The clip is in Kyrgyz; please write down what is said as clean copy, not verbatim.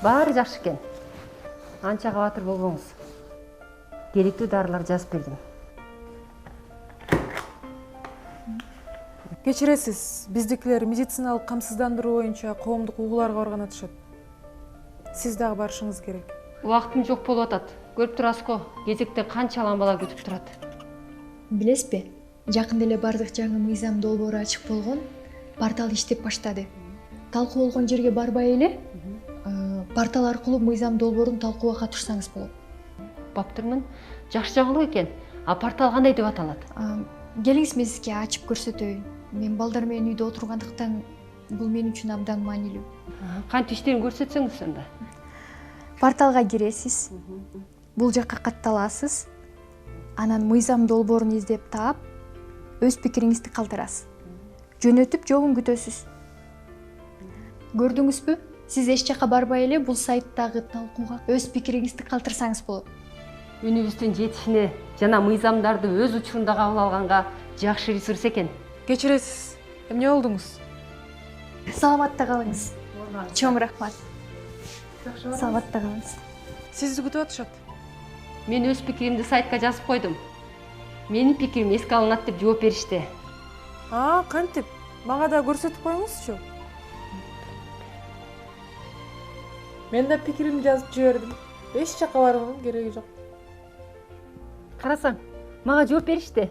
Баары жакшы экен. Анча кабатыр болбоңуз. Керектүү дарылар жазып бердим. Кечиресиз, биздикилер медициналык камсыздандыруу боюнча коомдук угууларга барган атышат. Сиз дагы барышыңыз керек. Убактым жок болуп атат. Көрүп турасызго, кезекте канчалан бала күтүп турат. Билесизби? Жакында эле бардык жаңы мыйзам долбоору ачык болгон, портал иштеп баштады. Талкуу болгон жерге барбай эле, портал аркылуу мыйзам долбоорун талкууга катышсаңыз болот. Баптырмын. Жакшы жаңылык экен. А портал кандай деп аталат? Келиңиз мен сизге ачып көрсөтөйүн. Мен балдар менен үйдө отургандыктан бул мен үчүн абдан маанилүү. Кантип иштерин көрсөтсөңүз анда. Порталга киресиз. Бул жакка катталасыз. Анан мыйзам долбоорун издеп таап, өз пикириңизди калтырасыз. Жөнөтүп жобун күтөсүз. Көрдүңүзбү? Сиз эч жакка барбай эле бул сайттагы талкууга өз пикириңизди калтырсаңыз болот. Үнүбүздүн жетишине жана мыйзамдарды өз учурунда кабыл алганга жакшы ресурс экен. Кечиресиз, эмне болдуңуз? Саламатта калыңыз. Чоң рахмат. Саламатта калыңыз. Сизди күтүп атышат. Мен өз пикиримди сайтка жазып койдум. Менин пикирим эске алынат деп жооп беришти. Кантип? Мага да көрсөтүп коюңузчу. Мен да пикиримди жазып жибердим. Эч жакка баруунун кереги жок. Карасаң, мага жооп беришти.